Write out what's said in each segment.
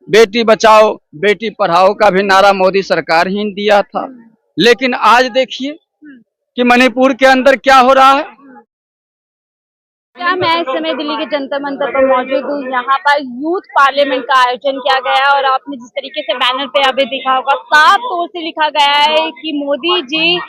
बेटी बचाओ बेटी पढ़ाओ का भी नारा मोदी सरकार ही ने दिया था। लेकिन आज देखिए कि मणिपुर के अंदर क्या हो रहा है। क्या मैं इस समय दिल्ली के जंतर मंतर पर मौजूद हूँ। यहाँ पर यूथ पार्लियामेंट का आयोजन किया गया और आपने जिस तरीके से बैनर पे अभी देखा होगा, साफ तौर से लिखा गया है कि मोदी जी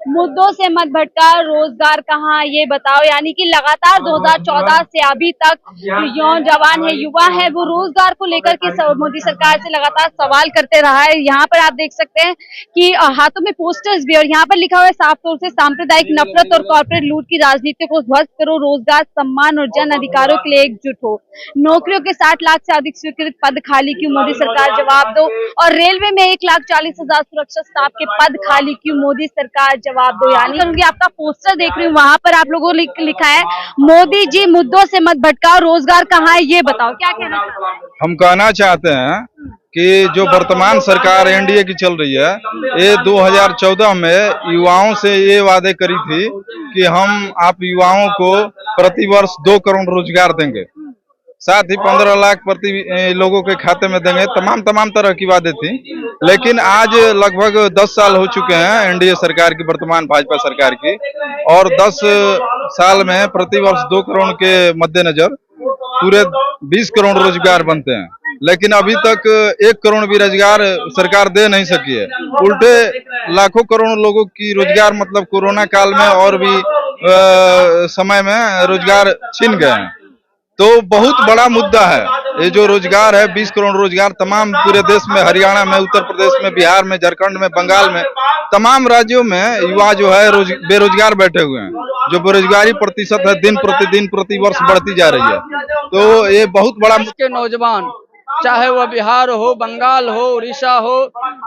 मुद्दों से मत भटका, रोजगार कहाँ ये बताओ। यानी कि लगातार 2014 से अभी तक जो जवान है, युवा है, वो रोजगार को लेकर के मोदी सरकार से लगातार सवाल करते रहा है। यहाँ पर आप देख सकते हैं कि हाथों में पोस्टर्स भी, और यहाँ पर लिखा हुआ है साफ तौर से, सांप्रदायिक नफरत और कॉर्पोरेट लूट की राजनीति को ध्वस्त करो, रोजगार, सम्मान और जन अधिकारों के लिए एकजुट हो, नौकरियों के 60 लाख से अधिक स्वीकृत पद खाली क्यों, मोदी सरकार जवाब दो। और रेलवे में 1,40,000 सुरक्षा स्टाफ के पद खाली क्यों, मोदी सरकार जवाब दो। यानी आपका पोस्टर देख रही हूँ, वहां पर आप लोगों ने लिखा है मोदी जी मुद्दों से मत भटकाओ, रोजगार कहाँ है ये बताओ। क्या कहना चाहते हैं? हम कहना चाहते हैं कि जो वर्तमान सरकार एनडीए की चल रही है, ये 2014 में युवाओं से ये वादे करी थी कि हम आप युवाओं को प्रति वर्ष 2 करोड़ रोजगार देंगे, साथ ही 15 लाख प्रति लोगों के खाते में देंगे। तमाम तरह की वादे थी। लेकिन आज लगभग 10 साल हो चुके हैं एनडीए सरकार की, वर्तमान भाजपा सरकार की, और 10 साल में प्रति वर्ष 2 करोड़ के मद्देनजर पूरे 20 करोड़ रोजगार बनते हैं। लेकिन अभी तक 1 करोड़ भी रोजगार सरकार दे नहीं सकी है। उल्टे लाखों करोड़ों लोगों की रोजगार, मतलब कोरोना काल में और भी समय में रोजगार छीन गए हैं। तो बहुत बड़ा मुद्दा है ये जो रोजगार है, 20 करोड़ रोजगार तमाम पूरे देश में, हरियाणा में, उत्तर प्रदेश में, बिहार में, झारखंड में, बंगाल में, तमाम राज्यों में युवा जो है बेरोजगार बैठे हुए हैं। जो बेरोजगारी प्रतिशत है दिन प्रतिदिन प्रति वर्ष बढ़ती जा रही है। तो ये बहुत बड़ा के नौजवान, चाहे वह बिहार हो, बंगाल हो, उड़ीसा हो,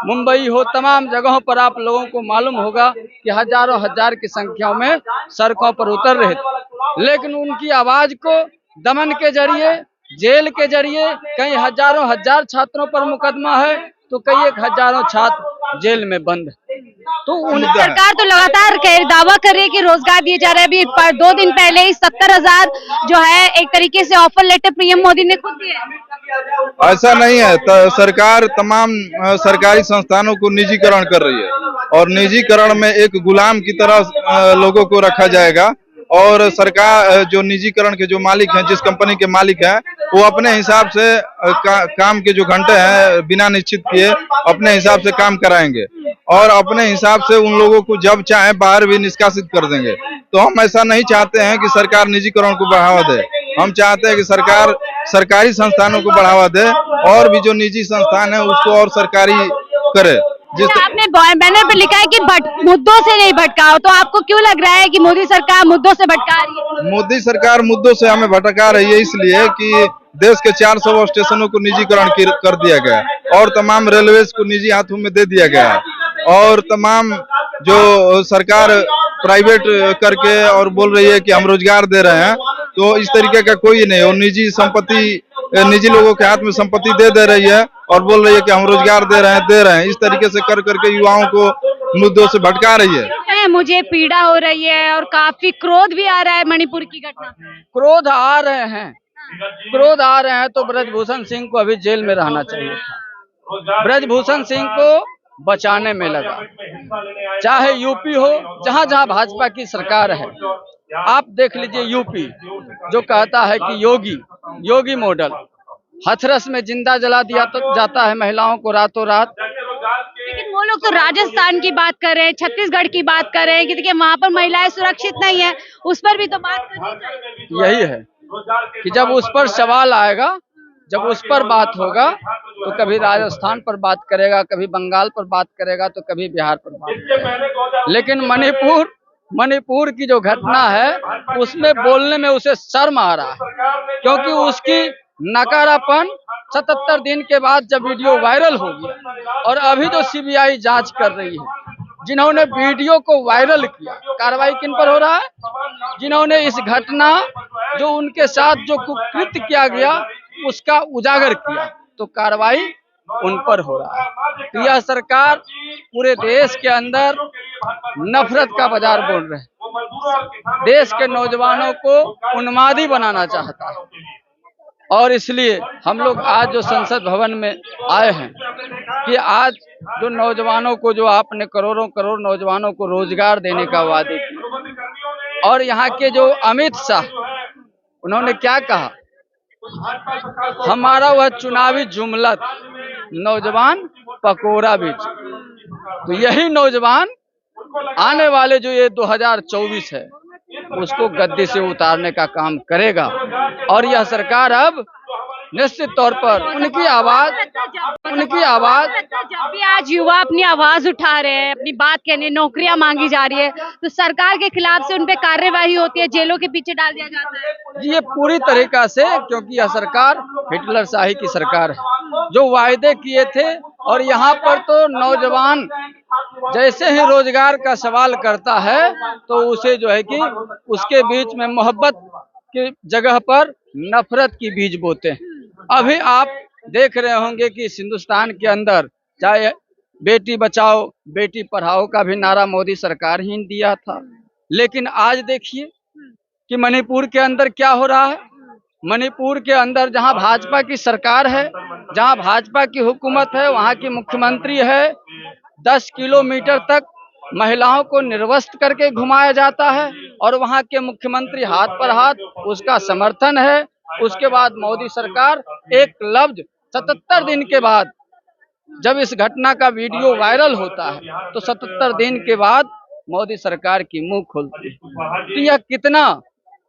मुंबई हो, तमाम जगहों पर आप लोगों को मालूम होगा कि हजारों हजार की संख्या में सड़कों पर उतर रहे थे। लेकिन उनकी आवाज को दमन के जरिए, जेल के जरिए, कई हजारों हजार छात्रों पर मुकदमा है, तो कई 1 हजारों छात्र जेल में बंद है। तो सरकार तो लगातार दावा कर रही है कि रोजगार दिए जा रहे हैं। अभी 2 दिन पहले ही 70,000 जो है एक तरीके से ऑफर लेटर पीएम मोदी ने खुद दिया। ऐसा नहीं है। सरकार तमाम सरकारी संस्थानों को निजीकरण कर रही है, और निजीकरण में एक गुलाम की तरह लोगों को रखा जाएगा। और सरकार जो निजीकरण के जो मालिक हैं, जिस कंपनी के मालिक हैं, वो अपने हिसाब से काम के जो घंटे हैं बिना निश्चित किए अपने हिसाब से काम कराएंगे, और अपने हिसाब से उन लोगों को जब चाहे बाहर भी निष्कासित कर देंगे। तो हम ऐसा नहीं चाहते हैं कि सरकार निजीकरण को बढ़ावा दे। हम चाहते हैं कि सरकार सरकारी संस्थानों को बढ़ावा दे, और भी जो निजी संस्थान है उसको और सरकारी करे। आपने बैनर पे लिखा है कि मुद्दों से नहीं भटकाओ, तो आपको क्यों लग रहा है कि मोदी सरकार मुद्दों से भटका रही है? मोदी सरकार मुद्दों से हमें भटका रही है इसलिए कि देश के 400 स्टेशनों को निजीकरण कर दिया गया, और तमाम रेलवेज को निजी हाथों में दे दिया गया है, और तमाम जो सरकार प्राइवेट करके और बोल रही है कि हम रोजगार दे रहे हैं। तो इस तरीके का कोई नहीं, और निजी संपत्ति, निजी लोगों के हाथ में संपत्ति दे रही है और बोल रही है कि हम रोजगार दे रहे हैं। इस तरीके से कर करके युवाओं को मुद्दों से भटका रही है। मुझे पीड़ा हो रही है और काफी क्रोध भी आ रहा है मणिपुर की घटना। क्रोध आ रहे हैं तो ब्रजभूषण सिंह को अभी जेल में रहना चाहिए था। ब्रजभूषण सिंह को बचाने में लगा, चाहे यूपी हो, जहां जहां भाजपा की सरकार है। आप देख लीजिए यूपी, जो कहता है कि योगी मॉडल, हथरस में जिंदा जला दिया जाता है महिलाओं को रातों रात। लेकिन वो लोग तो राजस्थान की बात कर रहे हैं, छत्तीसगढ़ की बात कर रहे हैं कि देखिए वहां पर महिलाएं सुरक्षित नहीं है, उस पर भी तो बात करनी चाहिए। यही है कि जब उस पर सवाल आएगा, जब उस पर बात होगा, तो कभी राजस्थान पर बात करेगा, कभी बंगाल पर बात करेगा, तो कभी बिहार पर बात करेगा। लेकिन मणिपुर की जो घटना है, उसमें बोलने में उसे शर्म आ रहा है, क्योंकि उसकी नकारापन 77 दिन के बाद जब वीडियो वायरल हो गया, और अभी जो सीबीआई जांच कर रही है, जिन्होंने वीडियो को वायरल किया, कार्रवाई किन पर हो रहा है? जिन्होंने इस घटना, जो उनके साथ जो कुकृत्य किया गया, उसका उजागर किया, तो कार्रवाई उन पर हो रहा है। यह सरकार पूरे देश के अंदर नफरत का बाजार बोल रहे हैं, देश के नौजवानों को उन्मादी बनाना चाहता है। और इसलिए हम लोग आज जो संसद भवन में आए हैं कि आज जो नौजवानों को, जो आपने करोड़ों करोड़ नौजवानों को रोजगार देने का वादे किया, और यहाँ के जो अमित शाह, उन्होंने क्या कहा, हमारा वह चुनावी जुमला था, नौजवान पकोड़ा बेच। तो यही नौजवान आने वाले जो ये 2024 है उसको गद्दी से उतारने का काम करेगा। और यह सरकार अब निश्चित तौर पर उनकी आवाज जब भी आज युवा अपनी आवाज उठा रहे हैं, अपनी बात कहने, नौकरियां मांगी जा रही है, तो सरकार के खिलाफ से उन पे कार्यवाही होती है, जेलों के पीछे डाल दिया जाता है। ये पूरी तरीका से, क्योंकि यह सरकार हिटलर शाही की सरकार है, जो वायदे किए थे। और यहाँ पर तो नौजवान जैसे ही रोजगार का सवाल करता है तो उसे जो है कि उसके बीच में मोहब्बत की जगह पर नफरत की बीज बोते हैं। अभी आप देख रहे होंगे कि इस हिंदुस्तान के अंदर चाहे बेटी बचाओ बेटी पढ़ाओ का भी नारा मोदी सरकार ही दिया था, लेकिन आज देखिए कि मणिपुर के अंदर क्या हो रहा है। मणिपुर के अंदर जहां भाजपा की सरकार है, जहां भाजपा की हुकूमत है, वहां की मुख्यमंत्री है, 10 किलोमीटर तक महिलाओं को निर्वस्त्र करके घुमाया जाता है और वहां के मुख्यमंत्री हाथ पर हाथ उसका समर्थन है। उसके बाद मोदी सरकार एक लफ्ज 77 दिन के बाद, जब इस घटना का वीडियो वायरल होता है तो 77 दिन के बाद मोदी सरकार की मुंह खुलती है। तो यह कितना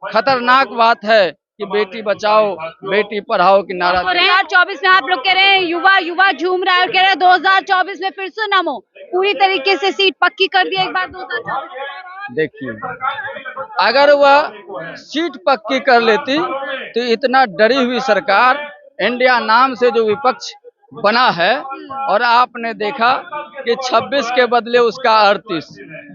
खतरनाक बात है कि बेटी बचाओ बेटी पढ़ाओ की नारा। 2024 में आप लोग कह रहे हैं युवा झूम रहा है और कह रहे हैं 2024 में फिर से नमो, पूरी तरीके से सीट पक्की कर दी एक बार 2024। देखिए, अगर वह सीट पक्की कर लेती तो इतना डरी हुई सरकार, इंडिया नाम से जो विपक्ष बना है, और आपने देखा कि 26 के बदले उसका 38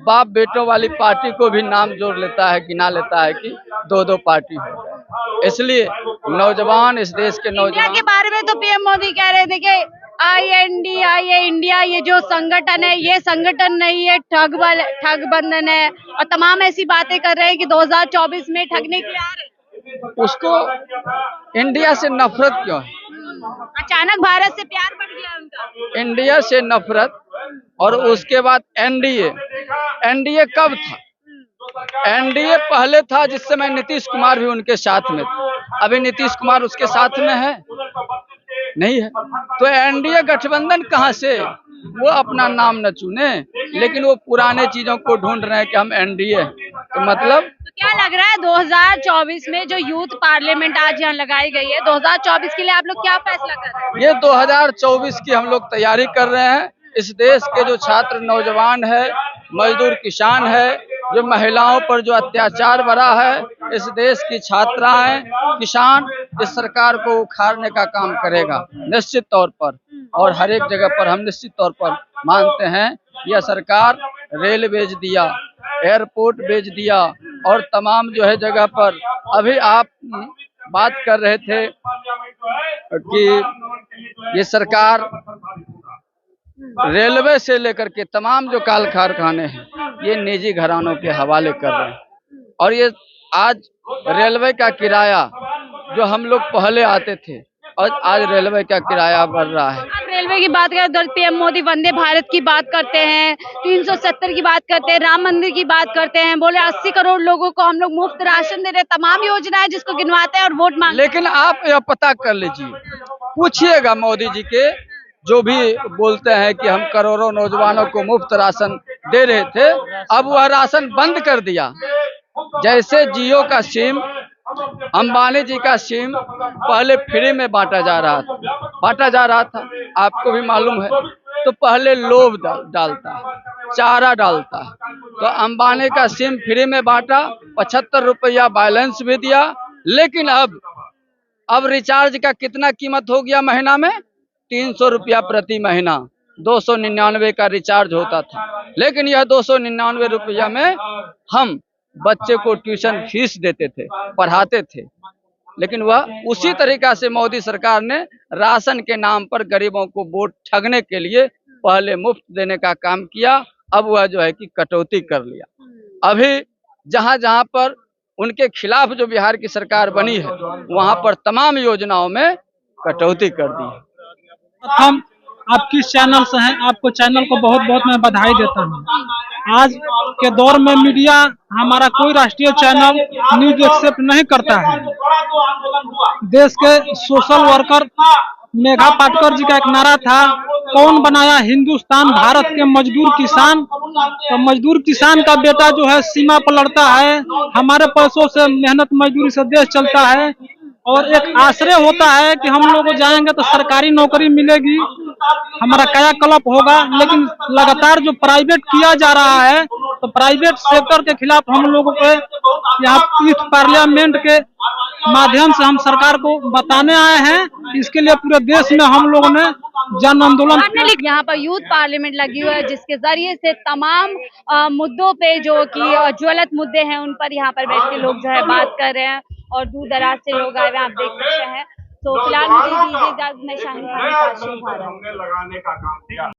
बाप बेटों वाली पार्टी को भी नाम जोड़ लेता है, गिना लेता है कि 2-2 पार्टी हो। इसलिए नौजवान, इस देश के नौजवान के बारे में तो पीएम मोदी कह रहे थे कि INDIA इंडिया, ये जो संगठन है ये संगठन नहीं है, ठग बंधन है, और तमाम ऐसी बातें कर रहे हैं कि 2024 में ठगने के लिए आ रहे हैं। उसको इंडिया से नफरत क्यों है? अचानक भारत से प्यार बढ़ गया उनका। इंडिया से नफरत। और उसके बाद एनडीए कब था? एनडीए पहले था जिस समय नीतीश कुमार भी उनके साथ में था। अभी नीतीश कुमार उसके साथ में है? नहीं है। तो एनडीए गठबंधन कहां से? वो अपना नाम न चुने, लेकिन वो पुराने चीजों को ढूंढ रहे हैं कि हम एनडीए। तो मतलब तो क्या लग रहा है 2024 में जो यूथ पार्लियामेंट आज यहाँ लगाई गई है, 2024 के लिए आप लोग क्या फैसला कर रहे हैं? ये 2024 की हम लोग तैयारी कर रहे हैं। इस देश के जो छात्र नौजवान है, मजदूर किसान है, जो महिलाओं पर जो अत्याचार बढ़ा है, इस देश की छात्राएं, किसान इस सरकार को उखाड़ने का काम करेगा निश्चित तौर पर। और हर एक जगह पर हम निश्चित तौर पर मानते हैं यह सरकार रेल बेच दिया, एयरपोर्ट बेच दिया, और तमाम जो है जगह पर। अभी आप बात कर रहे थे कि ये सरकार रेलवे से लेकर के तमाम जो काल कारखाने हैं ये निजी घरानों के हवाले कर रहे हैं। और ये आज रेलवे का किराया जो हम लोग पहले आते थे, और आज रेलवे का किराया बढ़ रहा है। आप रेलवे की बात करें तो पीएम मोदी वंदे भारत की बात करते हैं, 370 की बात करते हैं, राम मंदिर की बात करते हैं, बोले 80 करोड़ लोगों को हम लोग मुफ्त राशन दे रहे हैं, तमाम योजनाएं जिसको गिनवाते हैं और वोट मांगते हैं। लेकिन आप यह पता कर लीजिए, पूछिएगा मोदी जी के, जो भी बोलते हैं कि हम करोड़ों नौजवानों को मुफ्त राशन दे रहे थे, अब वह राशन बंद कर दिया। जैसे जियो का सिम, अंबानी जी का सिम पहले फ्री में बांटा जा रहा था, आपको भी मालूम है। तो पहले लोभ डालता है, चारा डालता है। तो अंबानी का सिम फ्री में बांटा, 75 रुपया बैलेंस भी दिया। लेकिन अब रिचार्ज का कितना कीमत हो गया महीना में? 300 रुपया प्रति महीना। 299 का रिचार्ज होता था, लेकिन यह 299 रुपया में हम बच्चे को ट्यूशन फीस देते थे, पढ़ाते थे। लेकिन वह उसी तरीका से मोदी सरकार ने राशन के नाम पर गरीबों को वोट ठगने के लिए पहले मुफ्त देने का काम किया। अब वह जो है कि कटौती कर लिया। अभी जहां जहां पर उनके खिलाफ जो बिहार की सरकार बनी है वहां पर तमाम योजनाओं में कटौती कर दी है। हम आप किस चैनल से हैं? आपको चैनल को बहुत बहुत मैं बधाई देता हूं। आज के दौर में मीडिया हमारा कोई राष्ट्रीय चैनल न्यूज एक्सेप्ट नहीं करता है। देश के सोशल वर्कर मेघा पाटकर जी का एक नारा था, कौन बनाया हिंदुस्तान भारत के मजदूर किसान। तो मजदूर किसान का बेटा जो है सीमा पर लड़ता है, हमारे पैसों से मेहनत मजदूरी से देश चलता है और एक आश्रय होता है कि हम लोग जाएंगे तो सरकारी नौकरी मिलेगी, हमारा कायाकल्प होगा। लेकिन लगातार जो प्राइवेट किया जा रहा है तो प्राइवेट सेक्टर के खिलाफ हम लोगों को यहाँ यूथ पार्लियामेंट के माध्यम से हम सरकार को बताने आए हैं। इसके लिए पूरे देश में हम लोगों ने जन आंदोलन। यहाँ पर यूथ पार्लियामेंट लगी हुई है जिसके जरिए से तमाम मुद्दों पे जो कि ज्वलंत मुद्दे हैं उन पर यहाँ पर बैठ के लोग जो है बात कर रहे हैं और दूर दराज से लोग आए हुए आप देख सकते हैं। तो फिलहाल मुझे दीजिए इजाजत, मैं शाहिन खान।